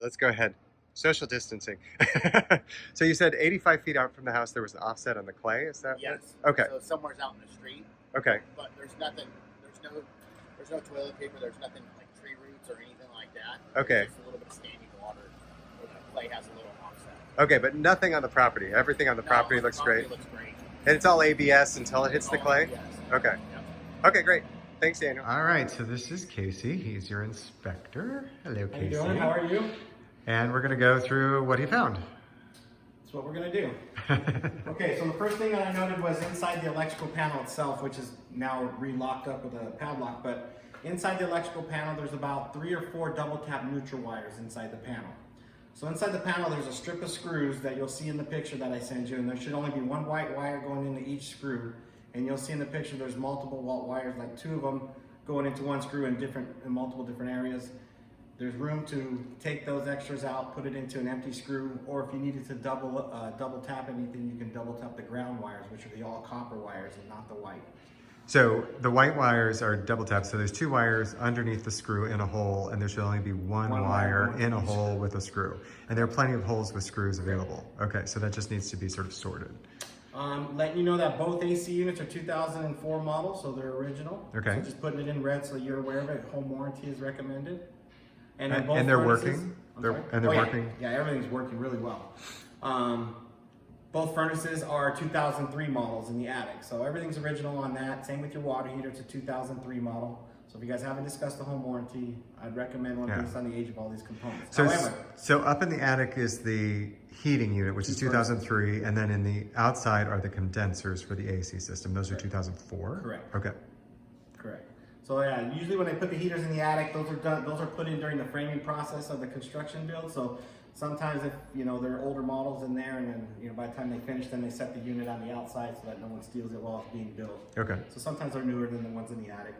Let's go ahead. Social distancing. So you said 85 feet out from the house there was an offset on the clay, is that? Yes. Okay. So somewhere's out in the street. Okay. But there's nothing. There's no toilet paper. There's nothing like tree roots or anything like that. Okay. There's just a little bit of standing water where the clay has a little offset. Okay, but nothing on the property. Everything on the property looks great. Looks great. And it's all ABS until it hits the clay? Yes. Okay. Yep. Okay, great. Thanks, Daniel. All right, so this is Casey. He's your inspector. Hello, Casey. How you doing? How are you? And we're going to go through what he found. That's what we're going to do. Okay, so the first thing that I noted was inside the electrical panel itself, which is now re-locked up with a padlock, but inside the electrical panel, there's about 3 or 4 double tap neutral wires inside the panel. So inside the panel, there's a strip of screws that you'll see in the picture that I send you, and there should only be one white wire going into each screw. And you'll see in the picture there's multiple wires, like 2 of them going into one screw in multiple different areas. There's room to take those extras out, put it into an empty screw, or if you needed to double tap anything, you can double tap the ground wires, which are the all copper wires and not the white. So the white wires are double tapped, so there's 2 wires underneath the screw in a hole, and there should only be one wire in a hole with a screw. And there are plenty of holes with screws available. Okay, so that just needs to be sort of sorted. Letting you know that both AC units are 2004 model, so they're original. Okay. So just putting it in red so you're aware of it. Home warranty is recommended. And they're working? And they're working? Yeah, everything's working really well. Both furnaces are 2003 models in the attic, so everything's original on that. Same with your water heater, it's a 2003 model. So if you guys haven't discussed the home warranty, I'd recommend one based on the age of all these components. So up in the attic is the heating unit, which is 2003, and then in the outside are the condensers for the AC system. Those are 2004? Correct. Okay. Correct. So yeah, usually when they put the heaters in the attic, those are put in during the framing process of the construction build. So sometimes if, there are older models in there, and then, by the time they finish, then they set the unit on the outside so that no one steals it while it's being built. Okay. So sometimes they're newer than the ones in the attic.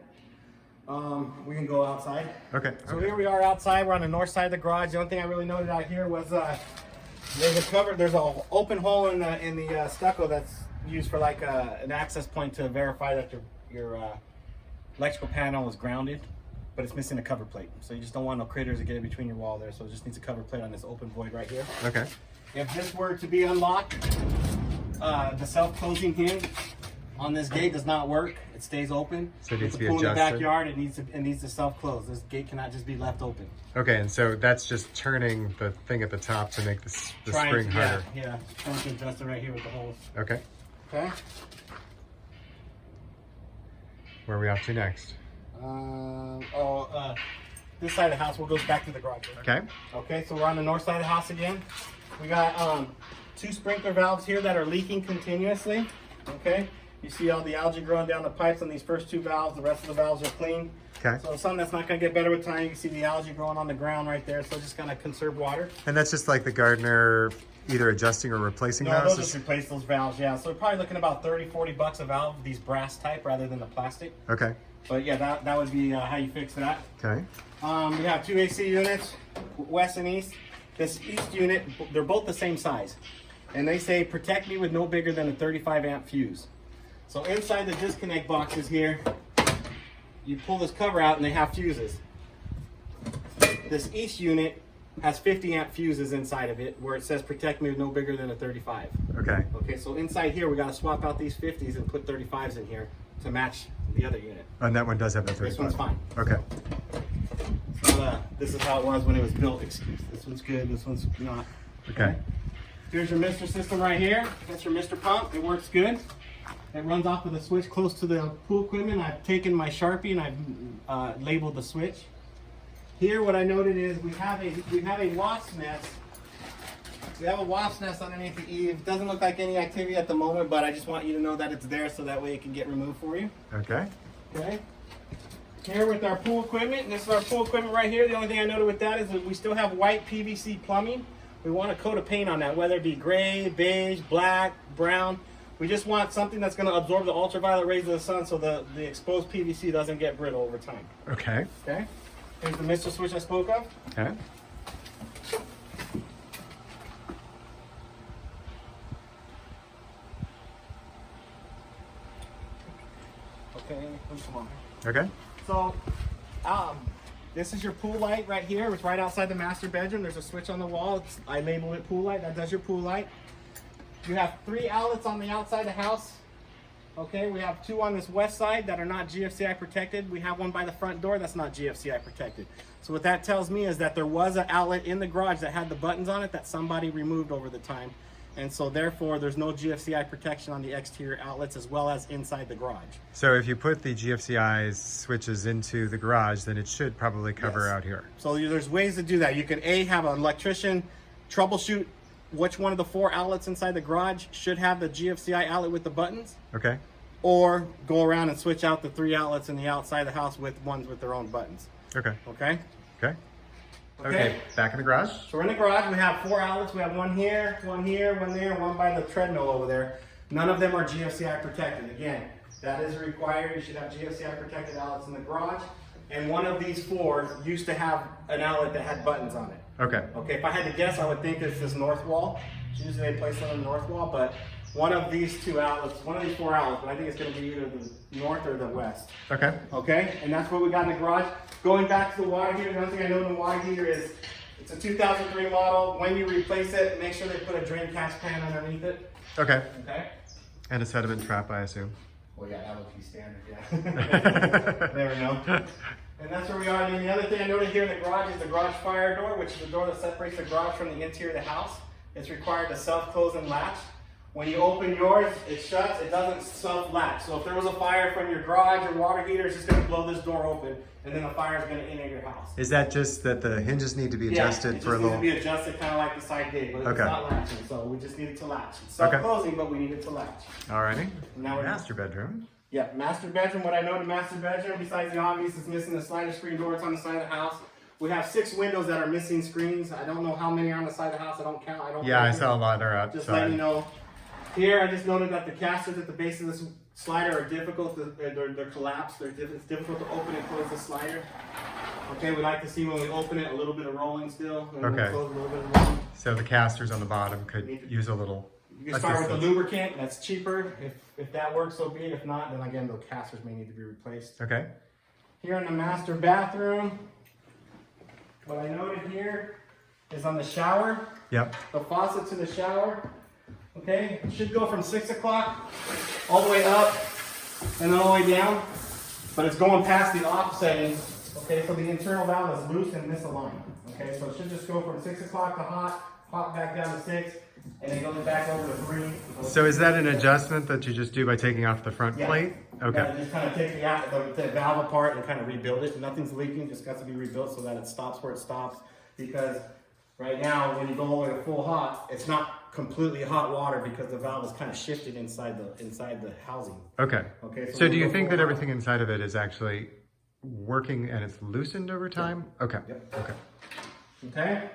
We can go outside. Okay. So here we are outside. We're on the north side of the garage. The only thing I really noted out here was there's an open hole in the stucco that's used for like an access point to verify that your electrical panel is grounded, but it's missing a cover plate. So you just don't want no critters to get in between your wall there. So it just needs a cover plate on this open void right here. Okay. If this were to be unlocked, the self-closing hinge on this gate does not work. It stays open. So it needs to be adjusted. In the adjusted. backyard, it needs to self-close. This gate cannot just be left open. Okay, and so that's just turning the thing at the top to make the spring harder. Yeah. Trying to adjust it right here with the holes. Okay. Okay. Where are we off to next? This side of the house, we'll go back to the garage. Okay. Okay, so we're on the north side of the house again. We got 2 sprinkler valves here that are leaking continuously. Okay. You see all the algae growing down the pipes on these first 2 valves. The rest of the valves are clean. Okay. So something that's not going to get better with time. You can see the algae growing on the ground right there. So just kind of conserve water. And that's just like the gardener either adjusting or replacing No, those? they'll just replace those valves, yeah. So we're probably looking about 30, 40 bucks a valve, these brass type rather than the plastic. Okay. But yeah, that would be how you fix that. Okay. We have 2 AC units, west and east. This east unit, they're both the same size. And they say protect me with no bigger than a 35 amp fuse. So inside the disconnect boxes here, you pull this cover out and they have fuses. This east unit has 50 amp fuses inside of it where it says protect me with no bigger than a 35. Okay. Okay, so inside here we got to swap out these 50s and put 35s in here to match the other unit. And that one does have a 35. This one's fine. Okay. So this is how it was when it was built. Excuse, this one's good, this one's not. Okay. Here's your Mr. system right here. That's your Mr. pump. It works good. It runs off with a switch close to the pool equipment. I've taken my Sharpie and I've labeled the switch. Here, what I noted is we have a wasp nest. We have a wasp nest underneath the eave. It doesn't look like any activity at the moment, but I just want you to know that it's there so that way it can get removed for you. Okay. Okay. Here with our pool equipment, this is our pool equipment right here. The only thing I noted with that is that we still have white PVC plumbing. We want a coat of paint on that, whether it be gray, beige, black, brown. We just want something that's going to absorb the ultraviolet rays of the sun so the exposed PVC doesn't get brittle over time. Okay. Okay. Here's the Mr. switch I spoke of. Okay. Okay, come on. Okay. So, This is your pool light right here. It's right outside the master bedroom. There's a switch on the wall. I labeled it pool light. That does your pool light. You have 3 outlets on the outside of the house. Okay, we have 2 on this west side that are not GFCI protected. We have one by the front door that's not GFCI protected. So what that tells me is that there was an outlet in the garage that had the buttons on it that somebody removed over the time. And so therefore there's no GFCI protection on the exterior outlets as well as inside the garage. So if you put the GFCI switches into the garage, then it should probably cover Yes. out here. So there's ways to do that. You can have an electrician troubleshoot which one of the 4 outlets inside the garage should have the GFCI outlet with the buttons, Okay. or go around and switch out the 3 outlets in the outside of the house with ones with their own buttons. Okay. Okay? Okay. Okay. Back in the garage. So we're in the garage. We have 4 outlets. We have one here, one there, one by the treadmill over there. None of them are GFCI protected. Again, that is required. You should have GFCI protected outlets in the garage. And one of these 4 used to have an outlet that had buttons on it. Okay. Okay, if I had to guess, I would think it's this north wall. Usually they place it on the north wall, but one of these 2 outlets, one of these 4 outlets, but I think it's going to be either the north or the west. Okay. Okay, and that's what we got in the garage. Going back to the water heater, another thing I know in the water heater is it's a 2003 model. When you replace it, make sure they put a drain catch pan underneath it. Okay. Okay. And a sediment trap, I assume. Well, yeah, that would be standard, yeah. Never know. And that's where we are. And then the other thing I noted here in the garage is the garage fire door, which is the door that separates the garage from the interior of the house. It's required to self-close and latch. When you open yours, it shuts, it doesn't self-latch. So if there was a fire from your garage or water heater, it's just going to blow this door open, and then the fire is going to enter your house. Is that just that the hinges need to be adjusted for a it little? needs to be adjusted kind of like the side gate, but it's Okay. not latching, so we just need it to latch. It's Okay. self-closing, but we need it to latch. Alrighty. Now we're Master bedroom. Yeah, master bedroom. What I know in the master bedroom, besides the obvious, is missing the slider screen door. It's on the side of the house. We have 6 windows that are missing screens. I don't know how many are on the side of the house. I don't count. I don't. Yeah, I count saw a lot are Just let me outside. know. Here, I just noted that the casters at the base of this slider are difficult. They're collapsed. It's difficult to open and close the slider. Okay, we like to see when we open it a little bit of rolling still. And when we Okay. close it, a little bit of rolling. So the casters on the bottom could use a little You can start with the assistance. lubricant. That's cheaper. If that works, so be it. If not, then again, the casters may need to be replaced. Okay. Here in the master bathroom, what I noted here is on the shower, Yep. the faucet to the shower. Okay, it should go from 6 o'clock all the way up and then all the way down, but it's going past the off setting. Okay, so the internal valve is loose and misaligned. Okay, so it should just go from 6 o'clock to hot back down to 6, and then goes back over to 3. So is that an adjustment that you just do by taking off the front Yeah. plate? Okay. Yeah, just kind of take the valve apart and kind of rebuild it. Nothing's leaking, just got to be rebuilt so that it stops where it stops. Because right now, when you go all the way to full hot, it's not completely hot water because the valve is kind of shifted inside the housing. Okay. Okay. So do you when think go that full everything inside of it is actually working and it's loosened over time? Okay. Yep. Okay. hot- Okay.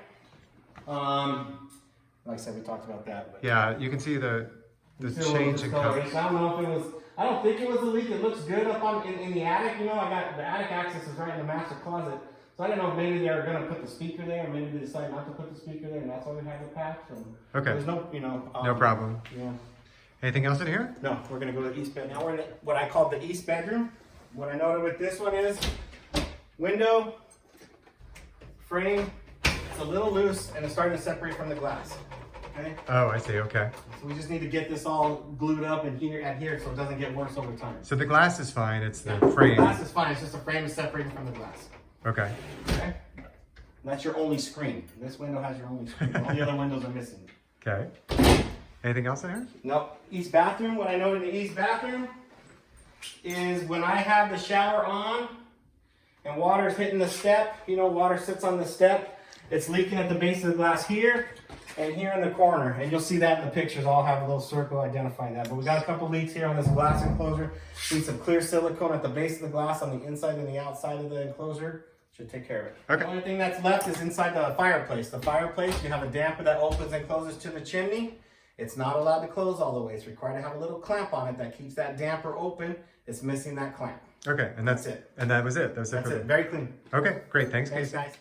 Like I said, we talked about that. But Yeah, you can see the See a little change in color. discoloration. I don't know if it was. I don't think it was a leak. It looks good up on in the attic. You know, I got the attic access is right in the master closet. So I don't know if maybe they were going to put the speaker there, or maybe they decided not to put the speaker there, and that's why we have the patch. Okay. There's no, you know. No problem. Yeah. Anything else in here? No, we're going to go to the east bed. Now we're in what I call the east bedroom. What I noted with this one is window, frame. It's a little loose, and it's starting to separate from the glass. Okay. Oh, I see. Okay. So we just need to get this all glued up and adhered so it doesn't get worse over time. So the glass is fine. It's the The frame. glass is fine. It's just the frame is separating from the glass. Okay. Okay. And that's your only screen. This window has your only screen. All the other windows are missing. Okay. Anything else in here? Nope. East bathroom. What I know in the east bathroom is when I have the shower on and water is hitting the step. You know, water sits on the step. It's leaking at the base of the glass here. And here in the corner, and you'll see that in the pictures, I'll have a little circle identifying that. But we got a couple leaks here on this glass enclosure. Need some clear silicone at the base of the glass on the inside and the outside of the enclosure. Should take care of it. Okay. The only thing that's left is inside the fireplace. The fireplace, you have a damper that opens and closes to the chimney. It's not allowed to close all the way. It's required to have a little clamp on it that keeps that damper open. It's missing that clamp. Okay. And that's That's it. And that was it. That's it. That's for it. Very clean. Okay. Great. Thanks, Thanks, Casey. guys.